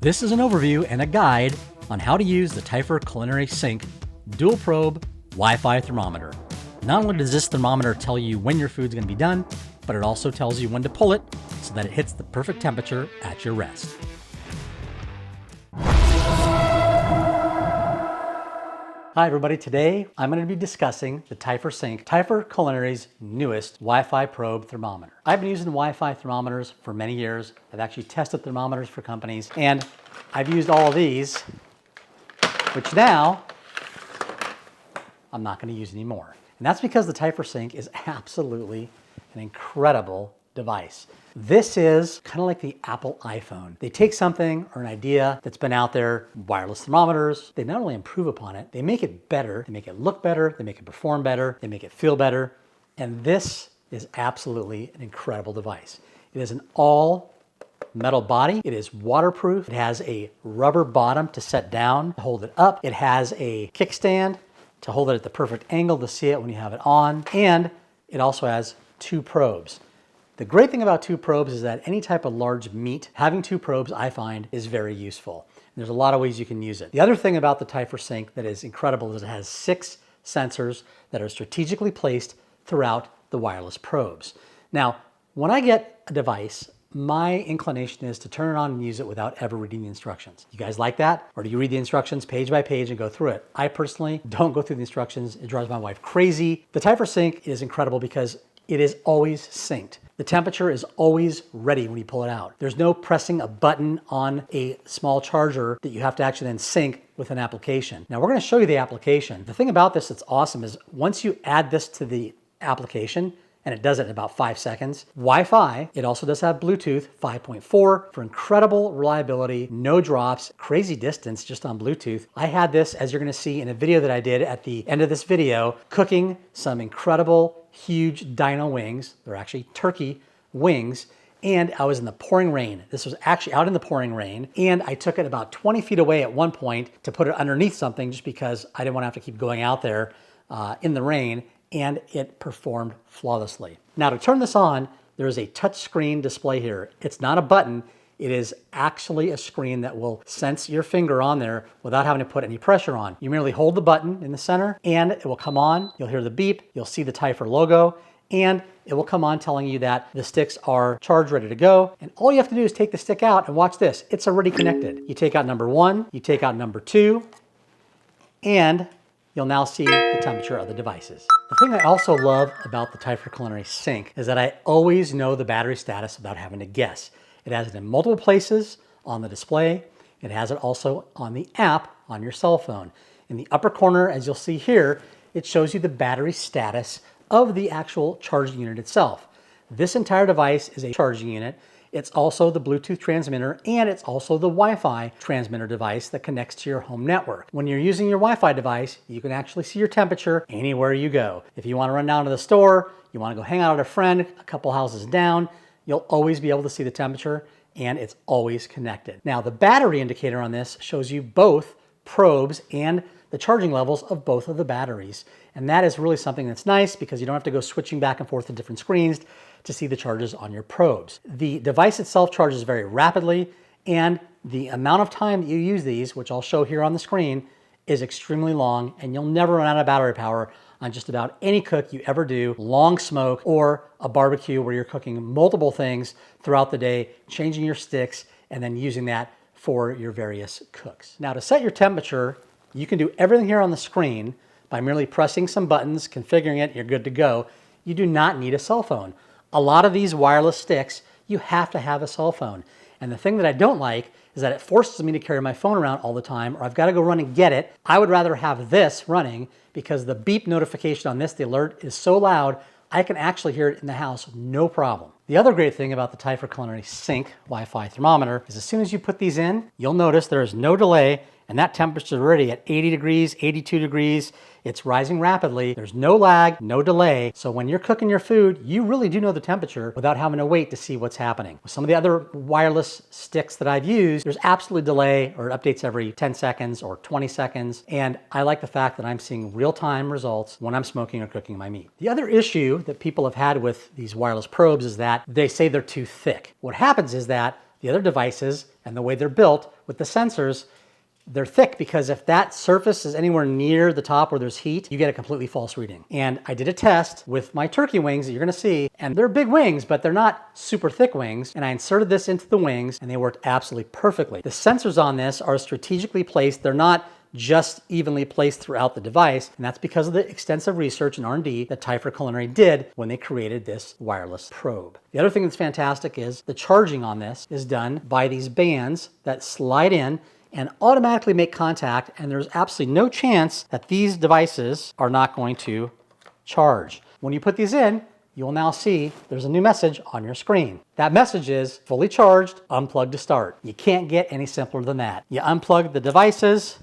This is an overview and a guide on how to use the Tyhpur Culinary Sync dual probe Wi-Fi thermometer. Not only does this thermometer tell you when your food's going to be done, but it also tells you when to pull it so that it hits the perfect temperature at your rest. Hi everybody, today I'm going to be discussing the Tyhpur Sync, Tyhpur Culinary's newest Wi-Fi probe thermometer. I've been using Wi-Fi thermometers for many years. I've actually tested thermometers for companies, and I've used all of these, which now I'm not going to use anymore. And that's because the Tyhpur Sync is absolutely an incredible device. This is kind of like the Apple iPhone. They take something or an idea that's been out there, wireless thermometers, they not only improve upon it, they make it better, they make it look better, they make it perform better, they make it feel better, and this is absolutely an incredible device. It is an all metal body, it is waterproof, it has a rubber bottom to set down, to hold it up, it has a kickstand to hold it at the perfect angle to see it when you have it on, and it also has two probes. The great thing about two probes is that any type of large meat, having two probes I find is very useful. There's a lot of ways you can use it. The other thing about the Tyhpur Sync that is incredible is it has 6 sensors that are strategically placed throughout the wireless probes. Now, when I get a device, my inclination is to turn it on and use it without ever reading the instructions. You guys like that? Or do you read the instructions page by page and go through it? I personally don't go through the instructions. It drives my wife crazy. The Tyhpur Sync is incredible because it is always synced. The temperature is always ready when you pull it out. There's no pressing a button on a small charger that you have to actually then sync with an application. Now we're going to show you the application. The thing about this that's awesome is once you add this to the application, and it does it in about 5 seconds, Wi-Fi, it also does have Bluetooth 5.4 for incredible reliability, no drops, crazy distance just on Bluetooth. I had this, as you're going to see in a video that I did at the end of this video, cooking some incredible huge dino wings. They're actually turkey wings. And I was in the pouring rain. This was actually out in the pouring rain. And I took it about 20 feet away at one point to put it underneath something just because I didn't want to have to keep going out there in the rain. And it performed flawlessly. Now to turn this on, there is a touch screen display here. It's not a button. It is actually a screen that will sense your finger on there without having to put any pressure on. You merely hold the button in the center and it will come on. You'll hear the beep. You'll see the Tyhpur logo and it will come on telling you that the sticks are charged, ready to go. And all you have to do is take the stick out and watch this. It's already connected. You take out number 1, you take out number 2, and you'll now see the temperature of the devices. The thing I also love about the Tyhpur Culinary Sync is that I always know the battery status without having to guess. It has it in multiple places on the display. It has it also on the app on your cell phone. In the upper corner, as you'll see here, it shows you the battery status of the actual charging unit itself. This entire device is a charging unit. It's also the Bluetooth transmitter, and it's also the Wi-Fi transmitter device that connects to your home network. When you're using your Wi-Fi device, you can actually see your temperature anywhere you go. If you want to run down to the store, you want to go hang out with a friend a couple houses down, you'll always be able to see the temperature, and it's always connected. Now, the battery indicator on this shows you both probes and the charging levels of both of the batteries. And that is really something that's nice because you don't have to go switching back and forth to different screens to see the charges on your probes. The device itself charges very rapidly, and the amount of time that you use these, which I'll show here on the screen, is extremely long, and you'll never run out of battery power on just about any cook you ever do, long smoke or a barbecue where you're cooking multiple things throughout the day, changing your sticks, and then using that for your various cooks. Now to set your temperature, you can do everything here on the screen by merely pressing some buttons, configuring it, you're good to go. You do not need a cell phone. A lot of these wireless sticks, you have to have a cell phone. And the thing that I don't like is that it forces me to carry my phone around all the time, or I've got to go run and get it. I would rather have this running because the beep notification on this, the alert, is so loud, I can actually hear it in the house, no problem. The other great thing about the Tyhpur Culinary Sync Wi-Fi thermometer is as soon as you put these in, you'll notice there is no delay, and that temperature is already at 80 degrees, 82 degrees. It's rising rapidly. There's no lag, no delay. So when you're cooking your food, you really do know the temperature without having to wait to see what's happening. With some of the other wireless sticks that I've used, there's absolutely delay, or it updates every 10 seconds or 20 seconds. And I like the fact that I'm seeing real-time results when I'm smoking or cooking my meat. The other issue that people have had with these wireless probes is that they say they're too thick. What happens is that The other devices and the way they're built with the sensors, they're thick because if that surface is anywhere near the top where there's heat, you get a completely false reading. And I did a test with my turkey wings that you're gonna see, and they're big wings, but they're not super thick wings. And I inserted this into the wings and they worked absolutely perfectly. The sensors on this are strategically placed. They're not just evenly placed throughout the device. And that's because of the extensive research and R&D that Tyhpur Culinary did when they created this wireless probe. The other thing that's fantastic is the charging on this is done by these bands that slide in and automatically make contact, and there's absolutely no chance that these devices are not going to charge. When you put these in, you will now see there's a new message on your screen. That message is fully charged, unplug to start. You can't get any simpler than that. You unplug the devices,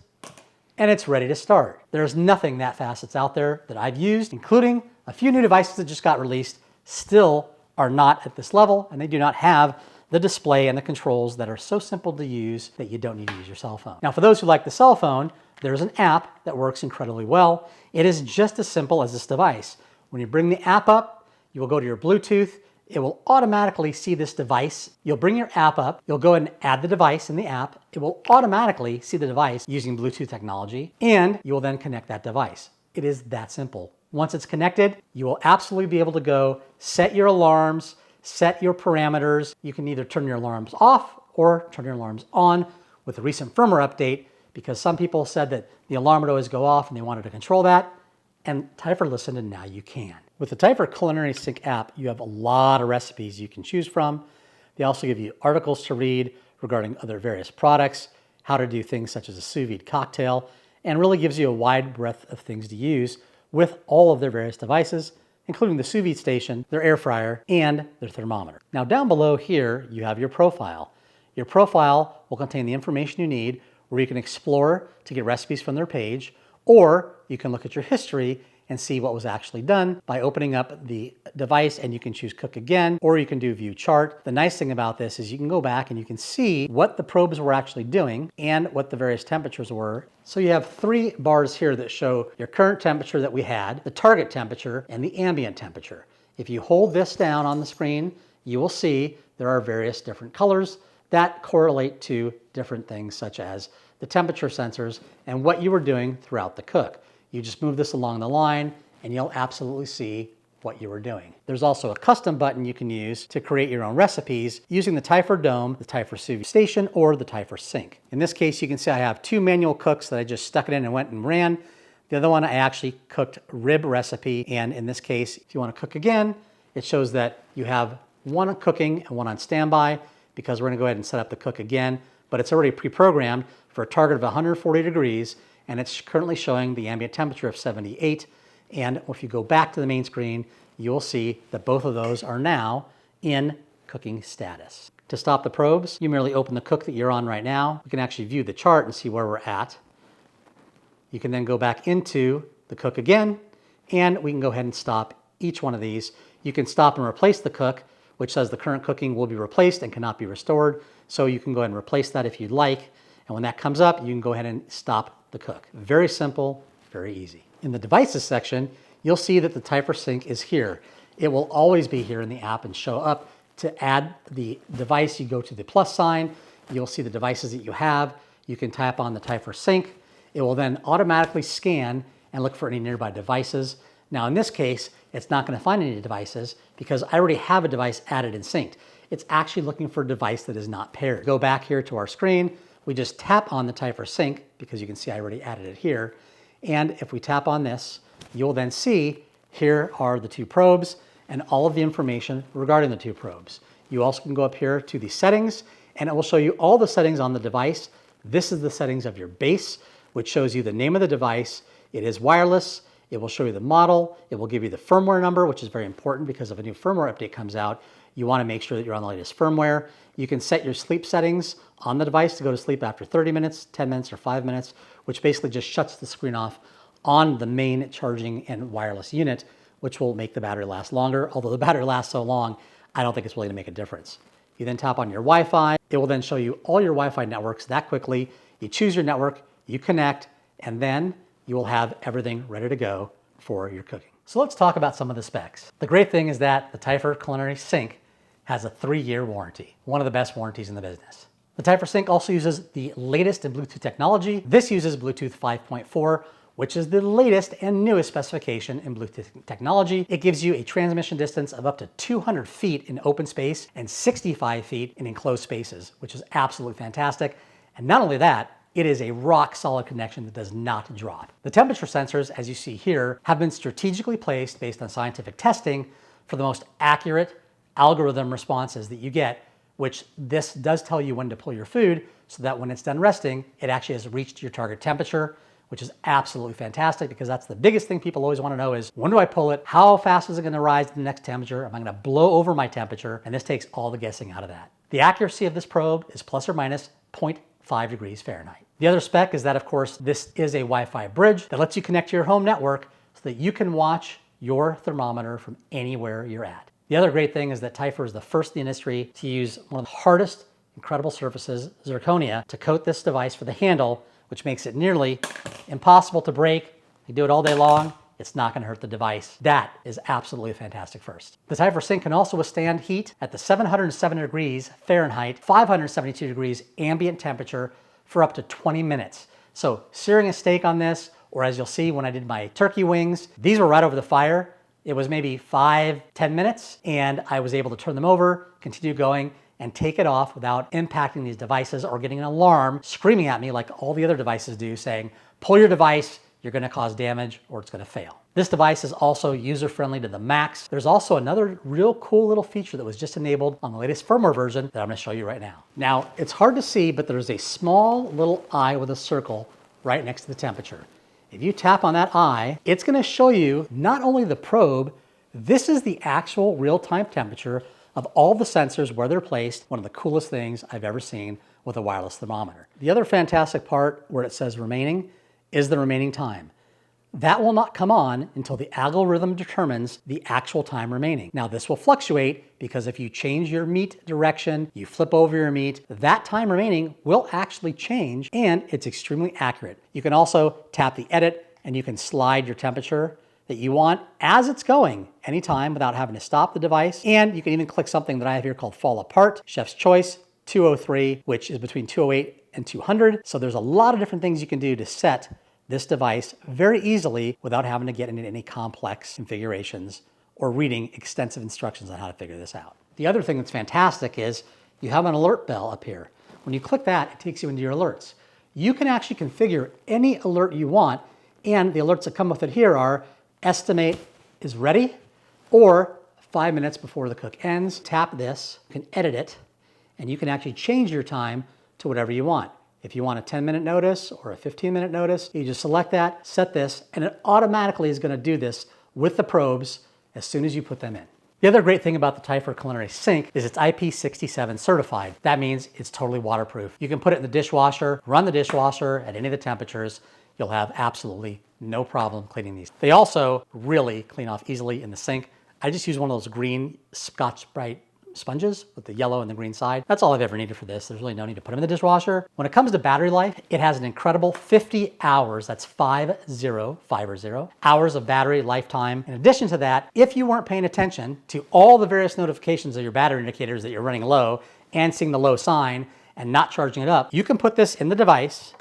and it's ready to start. There's nothing that fast that's out there that I've used, including a few new devices that just got released, still are not at this level, and they do not have the display and the controls that are so simple to use that you don't need to use your cell phone. Now, for those who like the cell phone, there's an app that works incredibly well. It is just as simple as this device. When you bring the app up, you will go to your Bluetooth. It will automatically see this device. You'll bring your app up. You'll go ahead and add the device in the app. It will automatically see the device using Bluetooth technology, and you will then connect that device. It is that simple. Once it's connected, you will absolutely be able to go set your alarms, set your parameters. You can either turn your alarms off or turn your alarms on with the recent firmware update, because some people said that the alarm would always go off and they wanted to control that. And Tyhpur listened, and now you can. With the Tyhpur Culinary Sync app, you have a lot of recipes you can choose from. They also give you articles to read regarding other various products, how to do things such as a sous vide cocktail, and really gives you a wide breadth of things to use with all of their various devices, including the sous vide station, their air fryer, and their thermometer. Now down below here, you have your profile. Your profile will contain the information you need where you can explore to get recipes from their page, or you can look at your history and see what was actually done by opening up the device, and you can choose cook again, or you can do view chart. The nice thing about this is you can go back and you can see what the probes were actually doing and what the various temperatures were. So you have 3 bars here that show your current temperature that we had, the target temperature, and the ambient temperature. If you hold this down on the screen, you will see there are various different colors that correlate to different things such as the temperature sensors and what you were doing throughout the cook. You just move this along the line and you'll absolutely see what you were doing. There's also a custom button you can use to create your own recipes using the Tyhpur Dome, the Tyhpur Sous Vide Station, or the Tyhpur Sync. In this case, you can see I have 2 manual cooks that I just stuck it in and went and ran. The other one I actually cooked rib recipe, and in this case, if you want to cook again, it shows that you have one cooking and one on standby, because we're going to go ahead and set up the cook again, but it's already pre-programmed for a target of 140 degrees, and it's currently showing the ambient temperature of 78. And if you go back to the main screen, you'll see that both of those are now in cooking status. To stop the probes, you merely open the cook that you're on right now. You can actually view the chart and see where we're at. You can then go back into the cook again, and we can go ahead and stop each one of these. You can stop and replace the cook, which says the current cooking will be replaced and cannot be restored. So you can go ahead and replace that if you'd like. And when that comes up, you can go ahead and stop the cook. Very simple, very easy. In the devices section, you'll see that the Tyhpur Sync is here. It will always be here in the app and show up. To add the device, you go to the plus sign. You'll see the devices that you have. You can tap on the Tyhpur Sync. It will then automatically scan and look for any nearby devices. Now in this case, it's not going to find any devices because I already have a device added and synced. It's actually looking for a device that is not paired. Go back here to our screen. We just tap on the Tyhpur Sync because you can see I already added it here. And if we tap on this, you'll then see here are the 2 probes and all of the information regarding the 2 probes. You also can go up here to the settings, and it will show you all the settings on the device. This is the settings of your base, which shows you the name of the device. It is wireless. It will show you the model. It will give you the firmware number, which is very important because if a new firmware update comes out, you want to make sure that you're on the latest firmware. You can set your sleep settings on the device to go to sleep after 30 minutes, 10 minutes, or 5 minutes, which basically just shuts the screen off on the main charging and wireless unit, which will make the battery last longer. Although the battery lasts so long, I don't think it's really going to make a difference. You then tap on your Wi-Fi. It will then show you all your Wi-Fi networks that quickly. You choose your network, you connect, and then you will have everything ready to go for your cooking. So let's talk about some of the specs. The great thing is that the Tyhpur Culinary Sync has a 3-year warranty. One of the best warranties in the business. The Tyhpur Sync also uses the latest in Bluetooth technology. This uses Bluetooth 5.4, which is the latest and newest specification in Bluetooth technology. It gives you a transmission distance of up to 200 feet in open space and 65 feet in enclosed spaces, which is absolutely fantastic. And not only that, it is a rock solid connection that does not drop. The temperature sensors, as you see here, have been strategically placed based on scientific testing for the most accurate algorithm responses that you get, which this does tell you when to pull your food so that when it's done resting, it actually has reached your target temperature, which is absolutely fantastic because that's the biggest thing people always want to know is when do I pull it? How fast is it going to rise to the next temperature? Am I going to blow over my temperature? And this takes all the guessing out of that. The accuracy of this probe is plus or minus 0.5 degrees Fahrenheit. The other spec is that, of course, this is a Wi-Fi bridge that lets you connect to your home network so that you can watch your thermometer from anywhere you're at. The other great thing is that Tyhpur is the first in the industry to use one of the hardest, incredible surfaces, zirconia, to coat this device for the handle, which makes it nearly impossible to break. You do it all day long, it's not going to hurt the device. That is absolutely a fantastic first. The Tyhpur Sync can also withstand heat at the 707 degrees Fahrenheit, 572 degrees ambient temperature for up to 20 minutes. So searing a steak on this, or as you'll see when I did my turkey wings, these were right over the fire. It was maybe 5-10 minutes, and I was able to turn them over, continue going, and take it off without impacting these devices or getting an alarm screaming at me like all the other devices do, saying, pull your device, you're going to cause damage or it's going to fail. This device is also user-friendly to the max. There's also another real cool little feature that was just enabled on the latest firmware version that I'm going to show you right now. Now, it's hard to see, but there's a small little eye with a circle right next to the temperature. If you tap on that eye, it's going to show you not only the probe, this is the actual real-time temperature of all the sensors where they're placed. One of the coolest things I've ever seen with a wireless thermometer. The other fantastic part where it says remaining is the remaining time. That will not come on until the algorithm determines the actual time remaining. Now this will fluctuate because if you change your meat direction, you flip over your meat, that time remaining will actually change and it's extremely accurate. You can also tap the edit and you can slide your temperature that you want as it's going anytime without having to stop the device. And you can even click something that I have here called Fall Apart, Chef's Choice, 203, which is between 208 and 200. So there's a lot of different things you can do to set this device very easily without having to get into any complex configurations or reading extensive instructions on how to figure this out. The other thing that's fantastic is you have an alert bell up here. When you click that, it takes you into your alerts. You can actually configure any alert you want, and the alerts that come with it here are estimate is ready, or 5 minutes before the cook ends. Tap this, you can edit it, and you can actually change your time to whatever you want. If you want a 10-minute notice or a 15-minute notice, you just select that, set this, and it automatically is going to do this with the probes as soon as you put them in. The other great thing about the Tyhpur Culinary Sync is it's IP67 certified. That means it's totally waterproof. You can put it in the dishwasher, run the dishwasher at any of the temperatures. You'll have absolutely no problem cleaning these. They also really clean off easily in the sink. I just use one of those green Scotch-Brite sponges with the yellow and the green side. That's all I've ever needed for this. There's really no need to put them in the dishwasher. When it comes to battery life, it has an incredible 50 hours, that's 50 hours of battery lifetime. In addition to that, if you weren't paying attention to all the various notifications of your battery indicators that you're running low and seeing the low sign and not charging it up, you can put this in the device,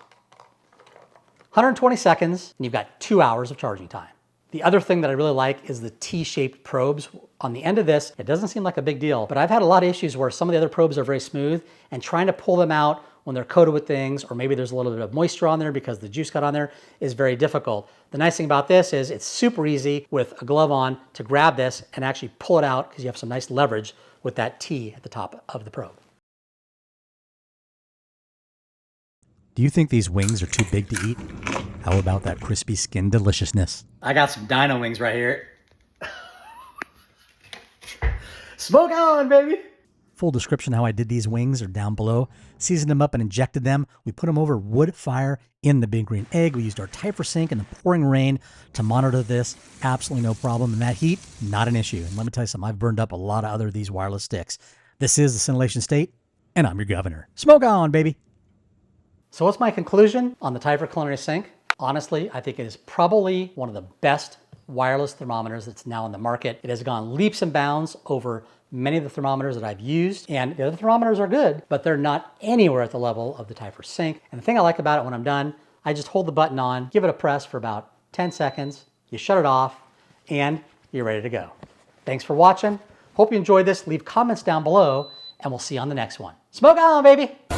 120 seconds, and you've got 2 hours of charging time. The other thing that I really like is the T-shaped probes. On the end of this, it doesn't seem like a big deal, but I've had a lot of issues where some of the other probes are very smooth, and trying to pull them out when they're coated with things, or maybe there's a little bit of moisture on there because the juice got on there, is very difficult. The nice thing about this is it's super easy with a glove on to grab this and actually pull it out because you have some nice leverage with that T at the top of the probe. Do you think these wings are too big to eat? How about that crispy skin deliciousness? I got some dino wings right here. Smoke on, baby! Full description how I did these wings are down below. Seasoned them up and injected them. We put them over wood fire in the big green egg. We used our Tyhpur Sync in the pouring rain to monitor this. Absolutely no problem. And that heat, not an issue. And let me tell you something, I've burned up a lot of other of these wireless sticks. This is the Scintillation State, and I'm your governor. Smoke on, baby! So what's my conclusion on the Tyhpur Culinary Sync? Honestly, I think it is probably one of the best wireless thermometers that's now on the market. It has gone leaps and bounds over many of the thermometers that I've used, and the other thermometers are good, but they're not anywhere at the level of the Tyhpur Sync. And the thing I like about it, when I'm done, I just hold the button on, give it a press for about 10 seconds, you shut it off, and you're ready to go. Thanks for watching. Hope you enjoyed this. Leave comments down below, and we'll see you on the next one. Smoke on, baby!